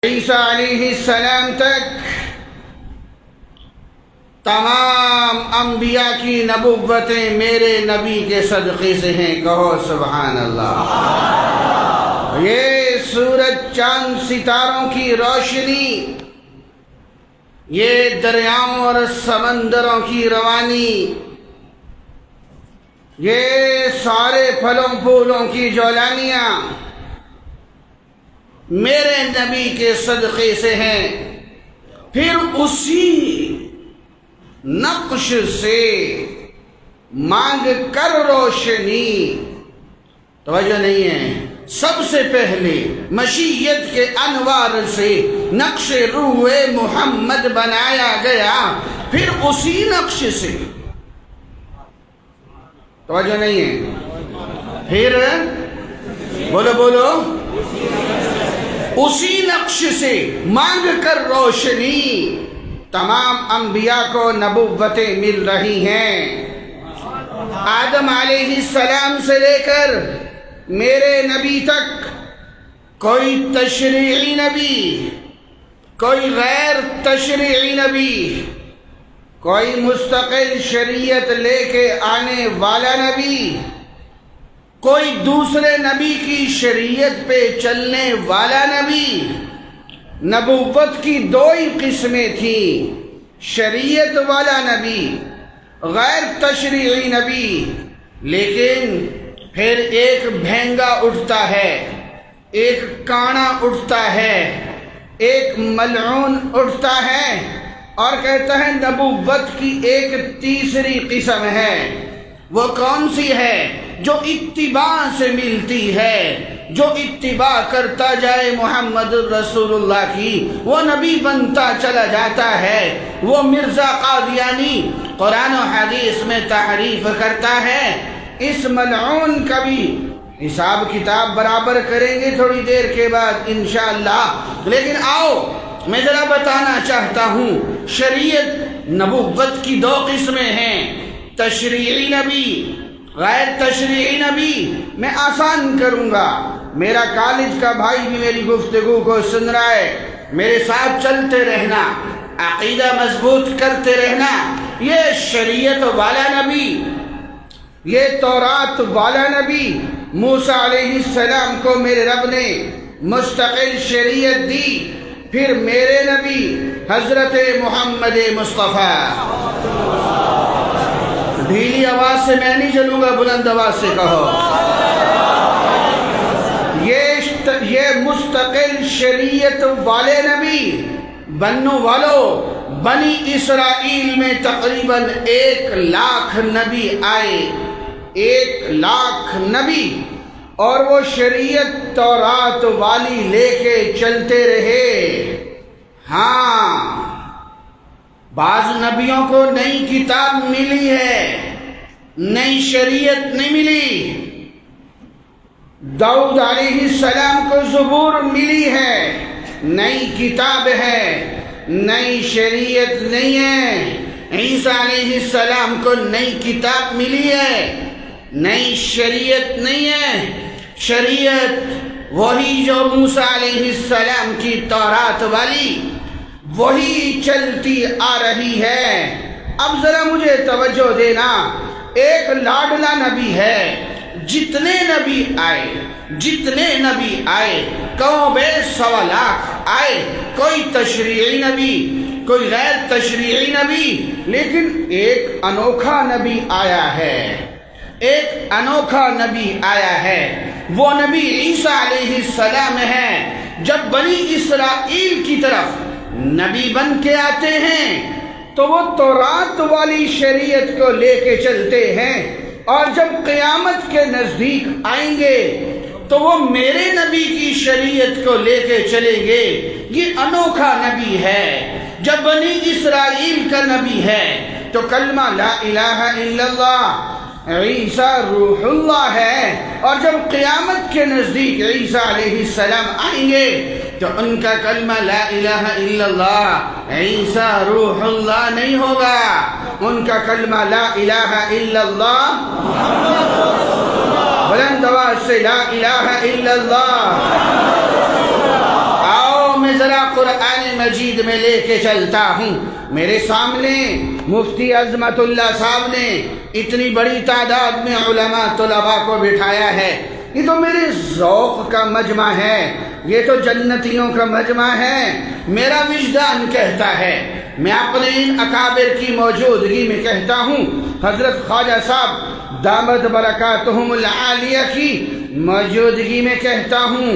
عیسیٰ علیہ السلام تک تمام انبیاء کی نبوتیں میرے نبی کے صدقے سے ہیں. کہو سبحان اللہ. یہ سورج چاند ستاروں کی روشنی، یہ دریاؤں اور سمندروں کی روانی، یہ سارے پھلوں پھولوں کی جولانیاں میرے نبی کے صدقے سے ہیں. پھر اسی نقش سے مانگ کر روشنی. توجہ نہیں ہے. سب سے پہلے مشیت کے انوار سے نقش روح محمد بنایا گیا، پھر اسی نقش سے. توجہ نہیں ہے. پھر بولو اسی نقش سے مانگ کر روشنی تمام انبیاء کو نبوتیں مل رہی ہیں. آدم علیہ السلام سے لے کر میرے نبی تک کوئی تشریعی نبی، کوئی غیر تشریعی نبی، کوئی مستقل شریعت لے کے آنے والا نبی، کوئی دوسرے نبی کی شریعت پہ چلنے والا نبی. نبوت کی دو ہی قسمیں تھیں، شریعت والا نبی، غیر تشریعی نبی. لیکن پھر ایک بھینگا اٹھتا ہے، ایک کانا اٹھتا ہے، ایک ملعون اٹھتا ہے اور کہتا ہے نبوت کی ایک تیسری قسم ہے. وہ کون سی ہے؟ جو اتباع سے ملتی ہے، جو اتباع کرتا جائے محمد رسول اللہ کی، وہ نبی بنتا چلا جاتا ہے. وہ مرزا قادیانی قرآن و حدیث میں تحریف کرتا ہے. اس ملعون کا بھی حساب کتاب برابر کریں گے تھوڑی دیر کے بعد انشاءاللہ. لیکن آؤ میں ذرا بتانا چاہتا ہوں، شریعت نبوت کی دو قسمیں ہیں، تشریعی نبی، غیر تشریعی نبی. میں آسان کروں گا، میرا کالج کا بھائی بھی میری گفتگو کو سن رہا ہے، میرے ساتھ چلتے رہنا، عقیدہ مضبوط کرتے رہنا. یہ شریعت والا نبی، یہ تورات والا نبی، موسیٰ علیہ السلام کو میرے رب نے مستقل شریعت دی. پھر میرے نبی حضرت محمد مصطفیٰ. ڈھیلی آواز سے میں نہیں چلوں گا، بلند آواز سے کہو. یہ مستقل شریعت والے نبی. بنو والو، بنی اسرائیل میں تقریباً 1,00,000 نبی آئے، 1,00,000 نبی، اور وہ شریعت تورات والی لے کے چلتے رہے. ہاں، بعض نبیوں کو نئی کتاب ملی ہے، نئی شریعت نہیں ملی. داؤد علیہ السلام کو زبور ملی ہے، نئی کتاب ہے، نئی شریعت نہیں ہے. عیسیٰ علیہ السلام کو نئی کتاب ملی ہے، نئی شریعت نہیں ہے. شریعت وہی جو موسیٰ علیہ السلام کی تورات والی، وہی چلتی آ رہی ہے. اب ذرا مجھے توجہ دینا. ایک لاڈلا نبی ہے. جتنے نبی آئے کہو بے 1,00,000 آئے، کوئی تشریعی نبی، کوئی غیر تشریعی نبی، لیکن ایک انوکھا نبی آیا ہے. ایک انوکھا نبی آیا ہے. وہ نبی عیسیٰ علیہ السلام ہے. جب بنی اسرائیل کی طرف نبی بن کے آتے ہیں تو وہ تورات والی شریعت کو لے کے چلتے ہیں، اور جب قیامت کے نزدیک آئیں گے تو وہ میرے نبی کی شریعت کو لے کے چلیں گے. یہ انوکھا نبی ہے. جب بنی اسرائیل کا نبی ہے تو کلمہ لا الہ الا اللہ، عیسیٰ روح اللہ ہے. اور جب قیامت کے نزدیک عیسیٰ علیہ السلام آئیں گے تو ان کا کلمہ لا الہ الا اللہ، عیسیٰ روح اللہ نہیں ہوگا. ان کا کلمہ لا الہ الا اللہ، بلند آواز سے لا الہ الا اللہ. آؤ میں ذرا قرآن مجید میں لے کے چلتا ہوں. میرے سامنے مفتی عظمت اللہ صاحب نے اتنی بڑی تعداد میں علماء طلباء کو بٹھایا ہے. یہ تو میرے ذوق کا مجمع ہے, یہ تو جنتیوں کا مجمع ہے. میرا وجدان کہتا ہے, میں اپنے ان اکابر کی موجودگی میں کہتا ہوں, حضرت خواجہ صاحب دامت برکاتہم العالیہ کی موجودگی میں کہتا ہوں,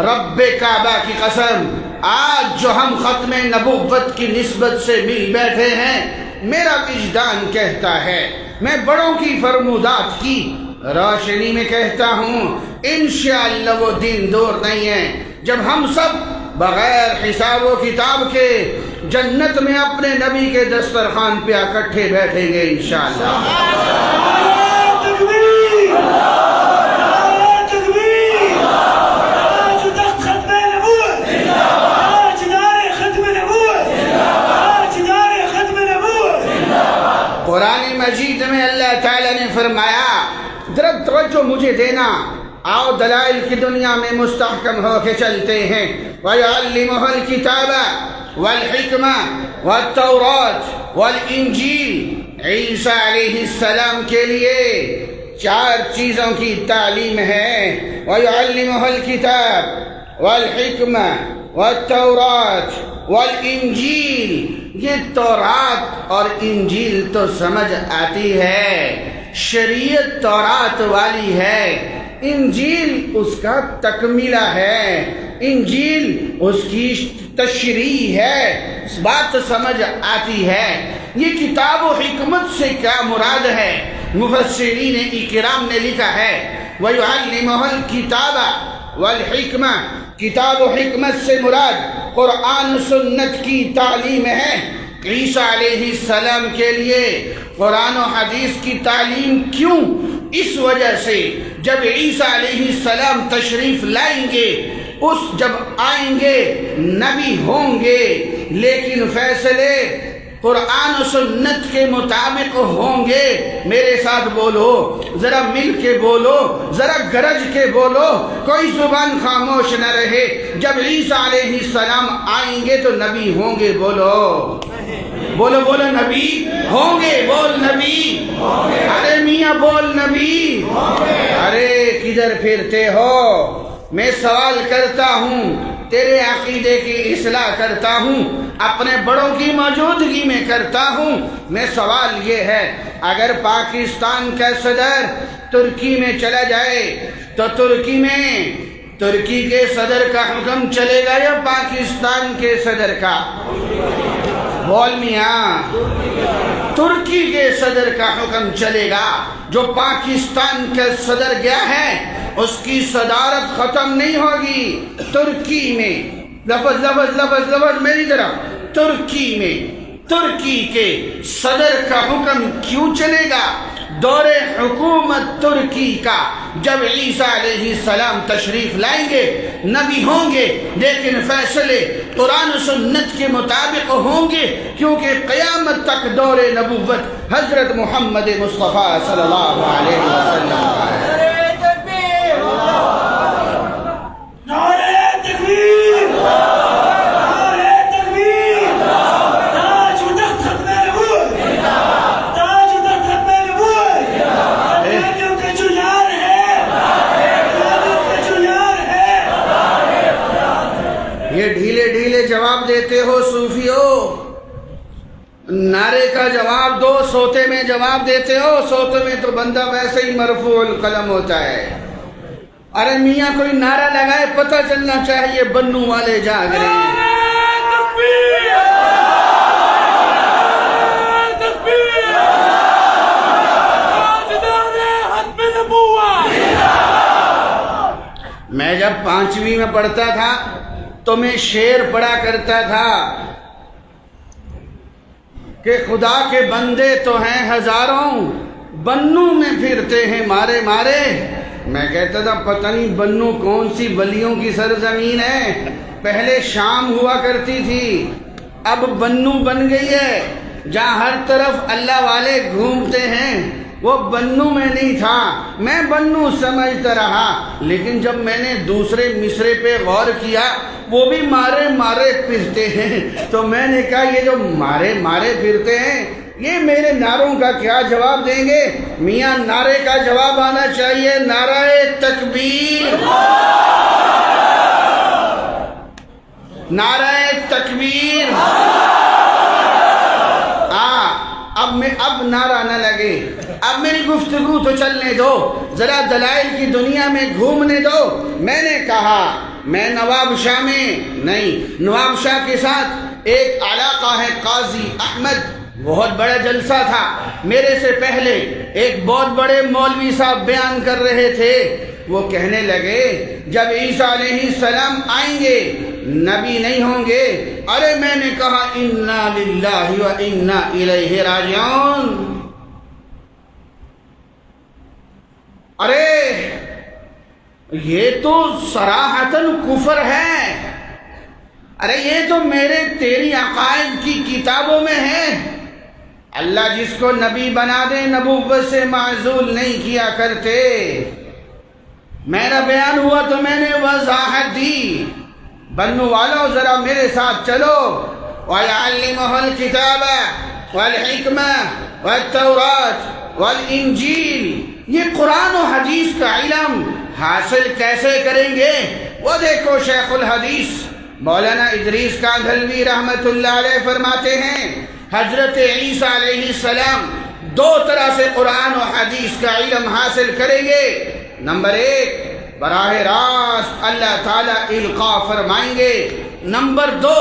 رب کعبہ کی قسم, آج جو ہم ختم نبوت کی نسبت سے مل بیٹھے ہیں, میرا وجدان کہتا ہے, میں بڑوں کی فرمودات کی روشنی میں کہتا ہوں, انشاءاللہ وہ دن دور نہیں ہے جب ہم سب بغیر حساب و کتاب کے جنت میں اپنے نبی کے دسترخوان پہ اکٹھے بیٹھیں گے انشاءاللہ. قرآن مجید میں اللہ تعالیٰ نے فرمایا, ذرا توجہ مجھے دینا, آؤ دلائل کی دنیا میں مستحکم ہو کے چلتے ہیں. وَيُعَلِّمُهُ الْكِتَابَ وَالْحِكْمَةَ وَالتَّوْرَاةَ وَالْإِنْجِيلَ. عیسیٰ علیہ السلام کے لیے 4 چیزوں کی تعلیم ہے. وَيُعَلِّمُهُ الْكِتَابَ وَالْحِكْمَةَ وَالتَّوْرَاةَ وَالْإِنْجِيلَ. یہ تورات اور انجیل تو سمجھ آتی ہے, شریعت تورات والی ہے, انجیل اس کا تکملہ ہے, انجیل اس کی تشریح ہے, بات سمجھ آتی ہے. یہ کتاب و حکمت سے کیا مراد ہے؟ مفسرین اکرام نے لکھا ہے, وَيُعَلِّمُهُ الْكِتَابَ وَالْحِكْمَةَ. کتاب و حکمت سے مراد قرآن و سنت کی تعلیم ہے. عیسیٰ علیہ السلام کے لیے قرآن و حدیث کی تعلیم کیوں؟ اس وجہ سے جب عیسیٰ علیہ السلام تشریف لائیں گے, جب آئیں گے نبی ہوں گے, لیکن فیصلے قرآن و سنت کے مطابق ہوں گے. میرے ساتھ بولو, ذرا مل کے بولو, ذرا گرج کے بولو, کوئی زبان خاموش نہ رہے. جب عیسیٰ علیہ السلام آئیں گے تو نبی ہوں گے. بولو بولو بولو, نبی ہوں گے. بول نبی. ارے میاں بول نبی. ارے کدھر پھرتے ہو؟ میں سوال کرتا ہوں, تیرے عقیدے کی اصلاح کرتا ہوں, اپنے بڑوں کی موجودگی میں کرتا ہوں. میں سوال یہ ہے, اگر پاکستان کا صدر ترکی میں چلا جائے تو ترکی کے صدر کا حکم چلے گا یا پاکستان کے صدر کا؟ بول میاں. ترکی کے صدر کا حکم چلے گا. جو پاکستان کا صدر گیا ہے اس کی صدارت ختم نہیں ہوگی. ترکی میں لفظ لفظ لفظ لفظ میری طرف, ترکی میں ترکی کے صدر کا حکم کیوں چلے گا؟ دور حکومت ترکی کا جب عیسیٰ علیہ السلام تشریف لائیں گے نبی ہوں گے, لیکن فیصلے قرآن و سنت کے مطابق ہوں گے, کیونکہ قیامت تک دور نبوت حضرت محمد مصطفیٰ صلی اللہ علیہ وسلم کا ہے. جواب دیتے ہو صوفیو, نعرے کا جواب دو, سوتے میں جواب دیتے ہو. سوتے میں تو بندہ ویسے ہی مرفوع القلم ہوتا ہے. ارے میاں کوئی نعرہ لگائے, پتہ چلنا چاہیے بنو والے جاگ رہے ہیں. میں جب 5ویں میں پڑھتا تھا تو میں شعر پڑھا کرتا تھا کہ خدا کے بندے تو ہیں ہزاروں, بنو میں پھرتے ہیں مارے مارے. میں کہتا تھا پتہ نہیں بنو کون سی ولیوں کی سرزمین ہے. پہلے شام ہوا کرتی تھی, اب بنو بن گئی ہے, جہاں ہر طرف اللہ والے گھومتے ہیں. وہ بنو میں نہیں تھا، میں بنو سمجھتا رہا، لیکن جب میں نے دوسرے مصرے پہ غور کیا وہ بھی مارے مارے پھرتے ہیں، تو میں نے کہا یہ جو مارے مارے پھرتے ہیں یہ میرے نعروں کا کیا جواب دیں گے؟ میاں نعرے کا جواب آنا چاہیے، نعرہ تکبیر، نعرہ تکبیر۔ اب نعرہ نہ لگے، اب میری گفتگو تو چلنے دو، ذرا دلائل کی دنیا میں گھومنے دو۔ میں نے کہا میں نواب شاہ میں نہیں، نواب شاہ کے ساتھ ایک علاقہ ہے قاضی احمد، بہت بڑا جلسہ تھا، میرے سے پہلے ایک بہت بڑے مولوی صاحب بیان کر رہے تھے، وہ کہنے لگے جب عیسیٰ علیہ السلام آئیں گے نبی نہیں ہوں گے۔ ارے میں نے کہا انا للہ و انا الیہ راجعون، ارے یہ تو صراحتاً کفر ہے، ارے یہ تو میرے تیری عقائد کی کتابوں میں ہے، اللہ جس کو نبی بنا دے نبوت سے معزول نہیں کیا کرتے۔ میرا بیان ہوا تو میں نے وضاحت دی، بنو والو ذرا میرے ساتھ چلو، وَيَعَلِّمُهُ الْكِتَابَ وَالْحِكْمَةَ وَالتَّوْرَاةَ وَالْإِنجِيلِ، یہ قرآن و حدیث کا علم حاصل کیسے کریں گے؟ وہ دیکھو شیخ الحدیث مولانا ادریس کاندھلوی رحمت اللہ علیہ فرماتے ہیں حضرت عیسیٰ علیہ السلام دو طرح سے قرآن و حدیث کا علم حاصل کریں گے۔ نمبر ایک، براہ راست اللہ تعالیٰ القاء فرمائیں گے۔ نمبر دو،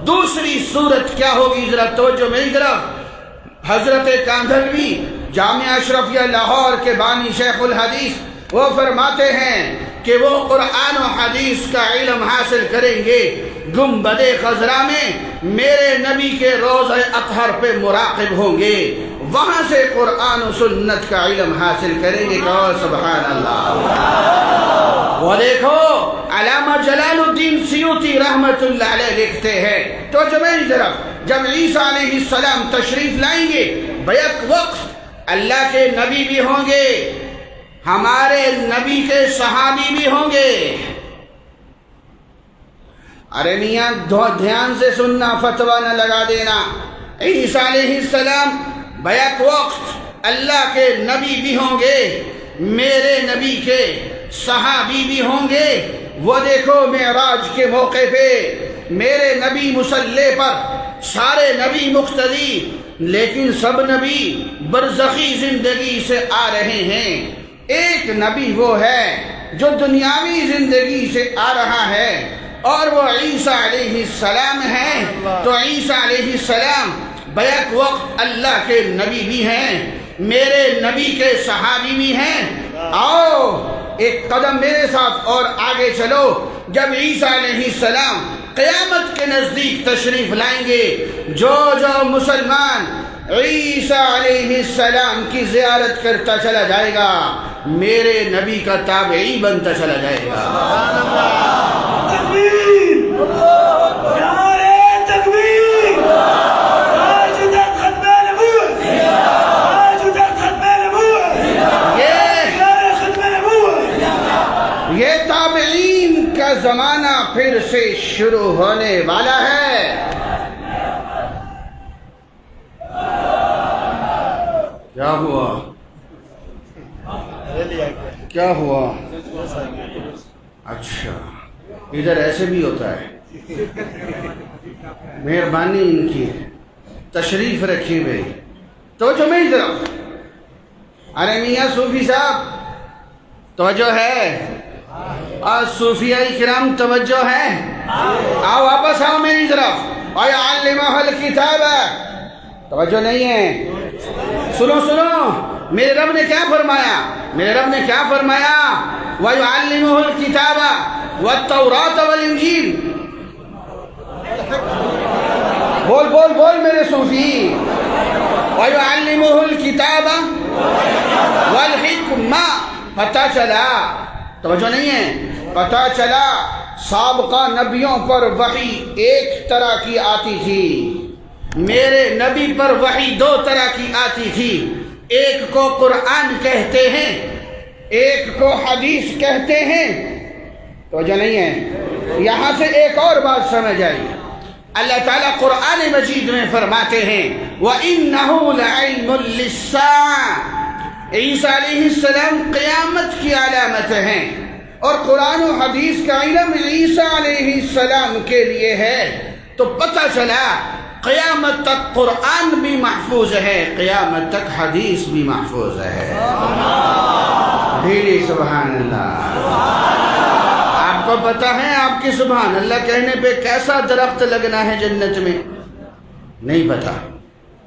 دوسری صورت کیا ہوگی؟ ذرا توجہ میری طرف۔ حضرت کاندھلوی جامعہ اشرفیہ لاہور کے بانی شیخ الحدیث وہ فرماتے ہیں کہ وہ قرآن و حدیث کا علم حاصل کریں گے، گنبد خضرا میں میرے نبی کے روضہ اطہر پہ مراقب ہوں گے، وہاں سے قرآن و سنت کا علم حاصل کریں گے۔ کہو سبحان اللہ۔ وہ دیکھو علامہ جلال الدین سیوطی رحمت اللہ علیہ لکھتے ہیں تو جو میری طرف جب عیسیٰ علیہ السلام تشریف لائیں گے بیک وقت اللہ کے نبی بھی ہوں گے، ہمارے نبی کے صحابی بھی ہوں گے۔ ارے میاں دھیان سے سننا، فتویٰ نہ لگا دینا۔ عیسیٰ علیہ السلام بیک وقت اللہ کے نبی بھی ہوں گے، میرے نبی کے صحابی بھی ہوں گے۔ وہ دیکھو معراج کے موقع پہ میرے نبی مصلی پر، سارے نبی مقتدی، لیکن سب نبی برزخی زندگی سے آ رہے ہیں۔ ایک نبی وہ ہے جو دنیاوی زندگی سے آ رہا ہے اور وہ عیسیٰ علیہ السلام ہے۔ تو عیسیٰ علیہ السلام بیک وقت اللہ کے نبی بھی ہیں، میرے نبی کے صحابی بھی ہیں۔ آؤ ایک قدم میرے ساتھ اور آگے چلو۔ جب عیسیٰ علیہ السلام قیامت کے نزدیک تشریف لائیں گے، جو مسلمان عیسیٰ علیہ السلام کی زیارت کرتا چلا جائے گا میرے نبی کا تابعی بنتا چلا جائے گا۔ تکبیر، نعرہ تکبیر، آج تک ختم نبوت، آج تک ختم نبوت، نعرہ ختم نبوت۔ یہ تابعین کا زمانہ پھر سے شروع ہونے والا ہے۔ کیا ہوا؟ کیا ہوا؟ اچھا ادھر ایسے بھی ہوتا ہے، مہربانی ان کی تشریف رکھی ہوئی تو جو میری طرف۔ ارے میاں صوفی صاحب توجہ ہے، اور صوفیہ کرام توجہ ہے، آؤ واپس آؤ میری طرف۔ وَيَعَلِّمُهُ الْكِتَابَ، توجہ نہیں ہے، سنو سنو میرے رب نے کیا فرمایا، میرے رب نے کیا فرمایا؟ وَيُعَلِّمُهُ الْكِتَابَ وَالتَّوْرَاةَ وَالْإِنْجِيلَ۔ بول بول بول میرے صوفی۔ وَيُعَلِّمُهُ الْكِتَابَ وَالْحِكْمَةَ، پتہ چلا، توجہ نہیں ہے، پتہ چلا سابقہ نبیوں پر وحی ایک طرح کی آتی تھی، میرے نبی پر وحی دو طرح کی آتی تھی۔ ایک کو قرآن کہتے ہیں، ایک کو حدیث کہتے ہیں۔ تو جو نہیں ہے، یہاں سے ایک اور بات سمجھ آئی۔ اللہ تعالیٰ قرآن مجید میں فرماتے ہیں وَإِنَّهُ لَعِلْمٌ لِلسَّاعَةِ، عیسیٰ علیہ السلام قیامت کی علامت ہیں، اور قرآن و حدیث کا علم عیسیٰ علیہ السلام کے لیے ہے۔ تو پتہ چلا قیامت تک قرآن بھی محفوظ ہے، قیامت تک حدیث بھی محفوظ ہے۔ ڈھیلی سبحان اللہ۔ آپ کو پتہ ہے آپ کی سبحان اللہ کہنے پہ کیسا درخت لگنا ہے جنت میں؟ نہیں پتا۔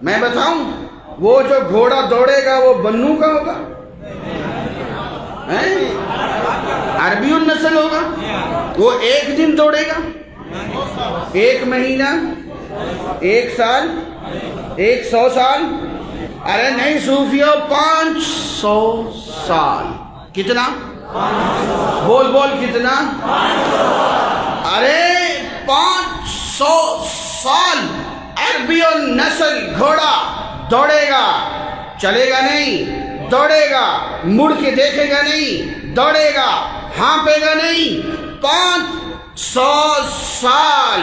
میں بتاؤں، وہ جو گھوڑا دوڑے گا وہ بنو کا ہوگا، عربی النسل ہوگا، وہ ایک دن دوڑے گا، ایک مہینہ، ایک سال، 100 سال؟ ارے نہیں صوفیوں، 500 سال۔ کتنا؟ بول بول کتنا؟ ارے 500 سال عربی النسل گھوڑا دوڑے گا، چلے گا نہیں، دوڑے گا، مڑ کے دیکھے گا نہیں، دوڑے گا، ہانپے گا نہیں۔ 500 سال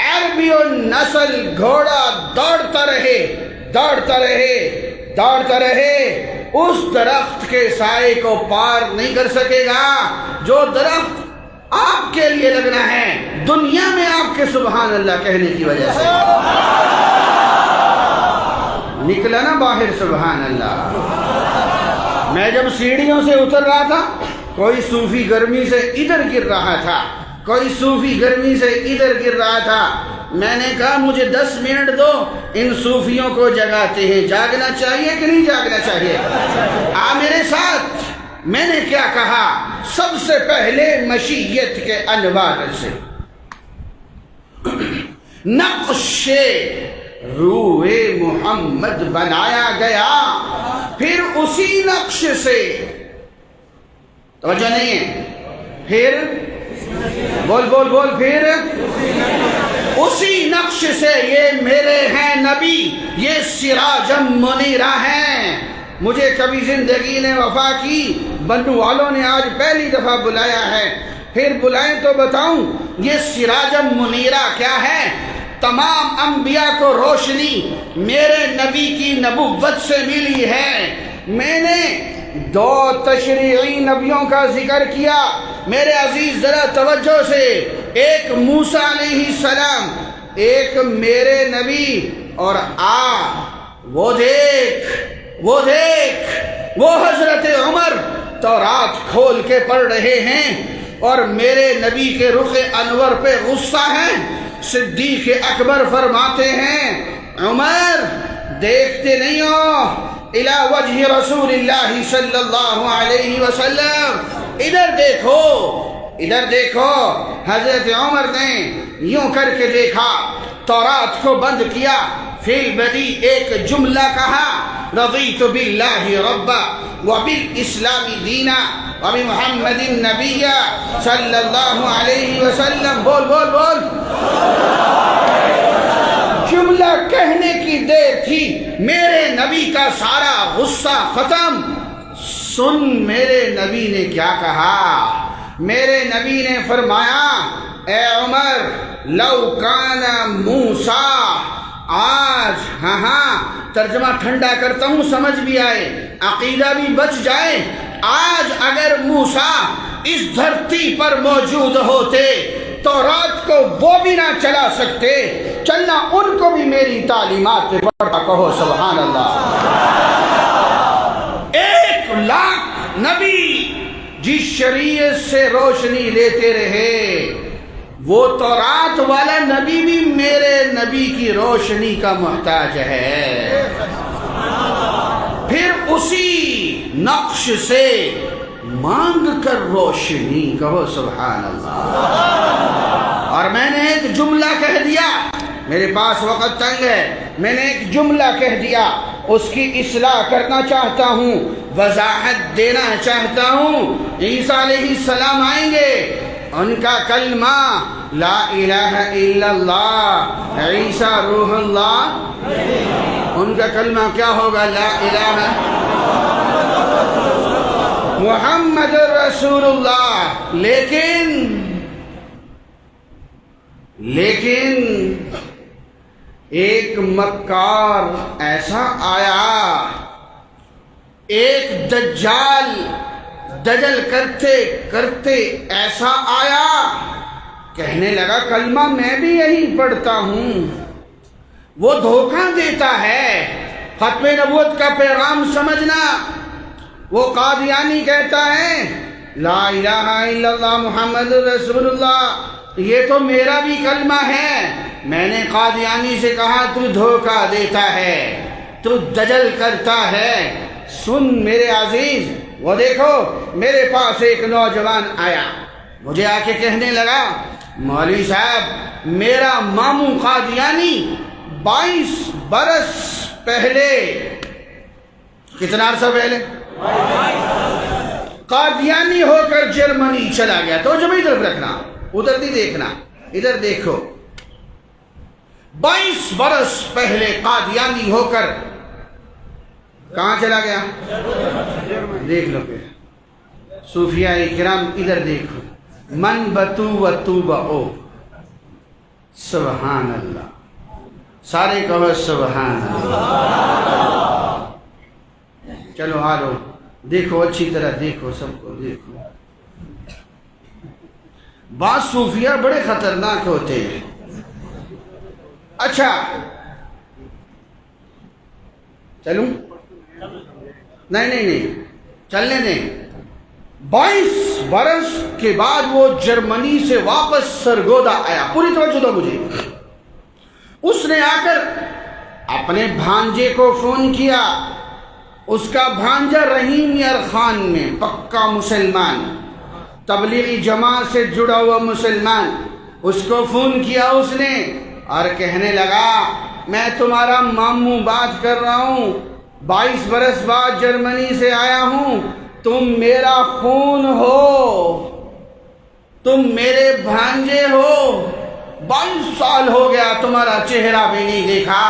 عربی النسل گھوڑا دوڑتا رہے، دوڑتا رہے، دوڑتا رہے، اس درخت کے سائے کو پار نہیں کر سکے گا جو درخت آپ کے لیے لگنا ہے دنیا میں آپ کے سبحان اللہ کہنے کی وجہ سے۔ نکلا نا باہر سبحان اللہ۔ میں جب سیڑھیوں سے اتر رہا تھا، کوئی صوفی گرمی سے ادھر گر رہا تھا، کوئی صوفی گرمی سے ادھر گر رہا تھا۔ میں نے کہا مجھے 10 منٹ دو، ان صوفیوں کو جگاتے ہیں، جاگنا چاہیے کہ نہیں جاگنا چاہیے؟ میرے ساتھ میں نے کیا کہا؟ سب سے پہلے مشیت کے انوار سے نقش روح محمد بنایا گیا، پھر اسی نقش سے، توجہ نہیں ہے، پھر بول بول بول، پھر اسی نقش سے یہ میرے ہیں نبی، یہ سراجم منیرہ ہیں۔ مجھے کبھی زندگی نے وفا کی، بنو والوں نے آج پہلی دفعہ بلایا ہے، پھر بلائیں تو بتاؤں یہ سراجم منیرہ کیا ہے؟ تمام انبیاء کو روشنی میرے نبی کی نبوت سے ملی ہے۔ میں نے 2 تشریعی نبیوں کا ذکر کیا، میرے عزیز ذرا توجہ سے، ایک موسیٰ علیہ السلام، ایک میرے نبی، اور وہ دیکھ، وہ دیکھ، وہ حضرت عمر تورات کھول کے پڑھ رہے ہیں اور میرے نبی کے رخ انور پہ غصہ ہے۔ صدیق اکبر فرماتے ہیں عمر دیکھتے نہیں ہو الی وجہ رسول اللہ صلی اللہ علیہ وسلم، ادھر دیکھو، ادھر دیکھو۔ حضرت عمر نے یوں کر کے دیکھا، تورات کو بند کیا، فی البدی ایک جملہ کہا، رضیت باللہ ربا وبالاسلام دینا وبمحمد النبی صلی اللہ علیہ وسلم۔ بول بول بول۔ جملہ کہنے کی دیر تھی، میرے نبی کا سارا غصہ ختم۔ سن میرے نبی نے کیا کہا؟ میرے نبی نے فرمایا اے عمر لو کان موسیٰ، آج، ہاں ترجمہ ٹھنڈا کرتا ہوں سمجھ بھی آئے، عقیدہ بھی بچ جائے، آج اگر موسیٰ اس دھرتی پر موجود ہوتے تو رات کو وہ بھی نہ چلا سکتے، چلنا ان کو بھی میری تعلیمات پہ پڑھا، کہو سبحان اللہ۔ 1,00,000 نبی جس شریعت سے روشنی لیتے رہے، وہ تورات والا نبی بھی میرے نبی کی روشنی کا محتاج ہے۔ پھر اسی نقش سے مانگ کر روشنی، کہو سبحان اللہ۔ اور میں نے ایک جملہ کہہ دیا، میرے پاس وقت تنگ ہے، میں نے ایک جملہ کہہ دیا، اس کی اصلاح کرنا چاہتا ہوں، وضاحت دینا چاہتا ہوں۔ عیسیٰ علیہ السلام آئیں گے، ان کا کلمہ لا الہ الا اللہ، عیسیٰ روح اللہ، ان کا کلمہ کیا ہوگا؟ لا الہ محمد رسول اللہ۔ لیکن ایک مکار ایسا آیا، ایک دجل کرتے کرتے ایسا آیا، کہنے لگا کلمہ میں بھی یہی پڑھتا ہوں۔ وہ دھوکہ دیتا ہے، ختم نبوت کا پیغام سمجھنا۔ وہ قادیانی کہتا ہے لا الہ الا اللہ محمد رسول اللہ، یہ تو میرا بھی کلمہ ہے۔ میں نے قادیانی سے کہا تو دھوکہ دیتا ہے، تو دجل کرتا ہے۔ سن میرے عزیز، وہ دیکھو میرے پاس ایک نوجوان آیا، مجھے آ کے کہنے لگا مولوی صاحب میرا ماموں قادیانی 22 برس پہلے، کتنا عرصہ پہلے، قادیانی ہو کر جرمنی چلا گیا۔ تو جب ادھر رکھنا، ادھر نہیں دیکھنا، ادھر دیکھو۔ 22 برس پہلے قادیانی ہو کر کہاں چلا گیا؟ دیکھ لو پھر صوفیاء کرام، ادھر دیکھو۔ من بتو و تو بو، سبحان اللہ، سارے کہو سبحان اللہ۔ چلو آلو دیکھو، اچھی طرح دیکھو، سب کو دیکھو۔ بعض صوفیاء بڑے خطرناک ہوتے ہیں۔ اچھا چلوں؟ نہیں چلنے دیں۔ 22 برس کے بعد وہ جرمنی سے واپس سرگودا آیا۔ پوری توجہ دو مجھے۔ اس نے آ کر اپنے بھانجے کو فون کیا، اس کا بھانجا رحیم یار خان میں پکا مسلمان، تبلیغی جماعت سے جڑا ہوا مسلمان، اس کو فون کیا اس نے اور کہنے لگا میں تمہارا ماموں بات کر رہا ہوں، 22 برس بعد جرمنی سے آیا ہوں، تم میرا خون ہو، تم میرے بھانجے ہو، 22 سال ہو گیا تمہارا چہرہ بھی نہیں دیکھا،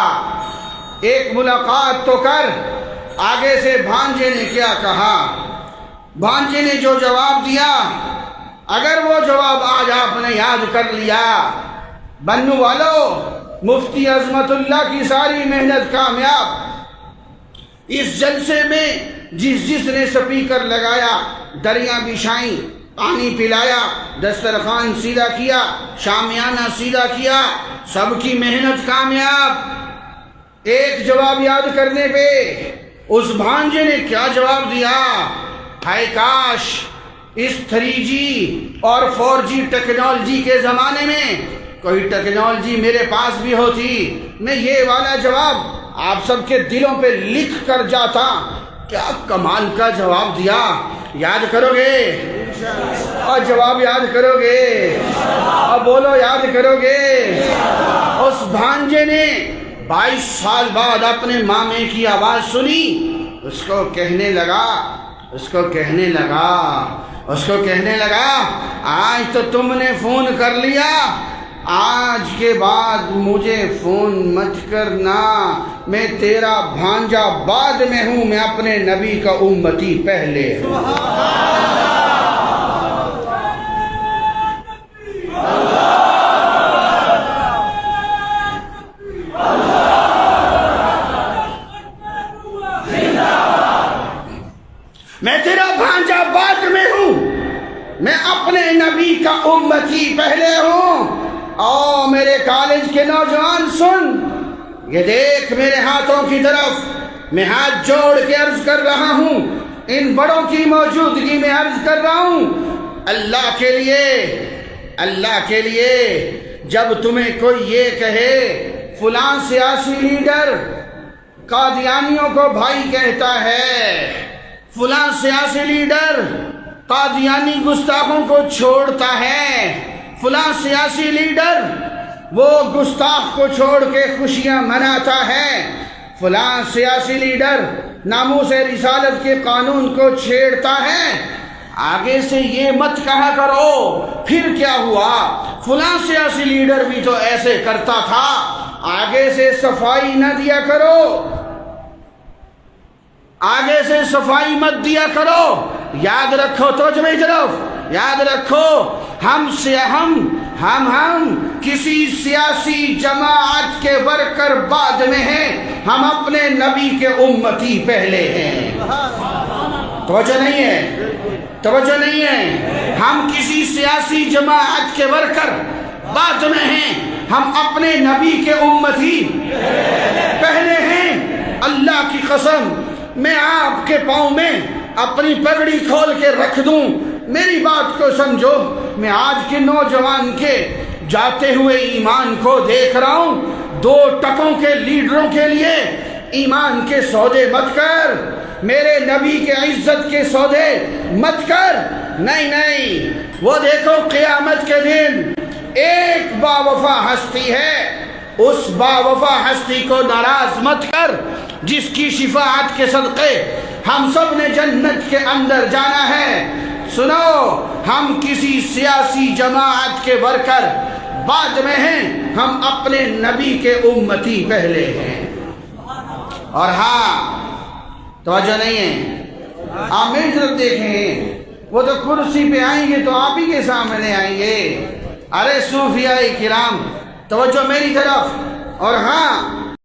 ایک ملاقات تو کر۔ آگے سے بھانجے نے کیا کہا؟ بھانجے نے جو جواب دیا، اگر وہ جواب آج آپ نے یاد کر لیا، بنو والو مفتی عظمت اللہ کی ساری محنت کامیاب۔ اس جلسے میں جس نے سپیکر لگایا، دریاں بچھائیں، پانی پلایا، دسترخوان سیدھا کیا، شامیانہ سیدھا کیا، سب کی محنت کامیاب۔ ایک جواب یاد کرنے پہ اس بھانجے نے کیا جواب دیا؟ ہائے کاش اس 3G اور 4G ٹیکنالوجی کے زمانے میں کوئی ٹیکنالوجی میرے پاس بھی ہوتی، میں یہ والا جواب آپ سب کے دلوں پہ لکھ کر جاتا۔ کیا کمال کا جواب دیا، یاد کرو گے؟ اور جواب یاد کرو گے؟ اور بولو یاد کرو گے؟ اس بھانجے نے 22 سال بعد اپنے مامے کی آواز سنی، اس کو کہنے لگا آج تو تم نے فون کر لیا، آج کے بعد مجھے فون مت کرنا، میں تیرا بھانجا بعد میں ہوں، میں اپنے نبی کا امتی پہلے ہوں۔ میں تیرا بھانجا بعد میں ہوں، میں اپنے نبی کا امتی پہلے ہوں۔ او میرے کالج کے نوجوان سن، یہ دیکھ میرے ہاتھوں کی طرف، میں ہاتھ جوڑ کے عرض کر رہا ہوں، ان بڑوں کی موجودگی میں عرض کر رہا ہوں، اللہ کے لیے جب تمہیں کوئی یہ کہے فلاں سیاسی لیڈر قادیانیوں کو بھائی کہتا ہے، فلاں سیاسی لیڈر قادیانی گستاخوں کو چھوڑتا ہے، فلاں سیاسی لیڈر وہ گستاخ کو چھوڑ کے خوشیاں مناتا ہے، فلاں سیاسی لیڈر ناموس رسالت کے قانون کو چھیڑتا ہے، آگے سے یہ مت کہا کرو پھر کیا ہوا، فلاں سیاسی لیڈر بھی تو ایسے کرتا تھا، آگے سے صفائی نہ دیا کرو، آگے سے صفائی مت دیا کرو. یاد رکھو، توجہ میری طرف، یاد رکھو، ہم کسی سیاسی جماعت کے ورکر بعد میں ہیں، ہم اپنے نبی کے امتی پہلے ہیں. توجہ نہیں ہے، توجہ نہیں ہے. ہم کسی سیاسی جماعت کے ورکر بعد میں ہیں، ہم اپنے نبی کے امتی پہلے ہیں. اللہ کی قسم، میں آپ کے پاؤں میں اپنی پگڑی کھول کے رکھ دوں، میری بات کو سمجھو. میں آج کے نوجوان کے جاتے ہوئے ایمان کو دیکھ رہا ہوں. 2 ٹکوں کے لیڈروں کے لیے ایمان کے سودے مت کر، میرے نبی کے عزت کے سودے مت کر. نہیں نہیں، وہ دیکھو قیامت کے دن ایک باوفا ہستی ہے، اس باوفا ہستی کو ناراض مت کر، جس کی شفاعت کے صدقے ہم سب نے جنت کے اندر جانا ہے. سنو، ہم کسی سیاسی جماعت کے ورکر بعد میں ہیں، ہم اپنے نبی کے امتی پہلے ہیں. اور ہاں، توجہ نہیں ہے، آپ میری طرف دیکھیں، وہ تو کرسی پہ آئیں گے تو آپ ہی کے سامنے آئیں گے. ارے صوفیاء کرام، توجہ میری طرف. اور ہاں،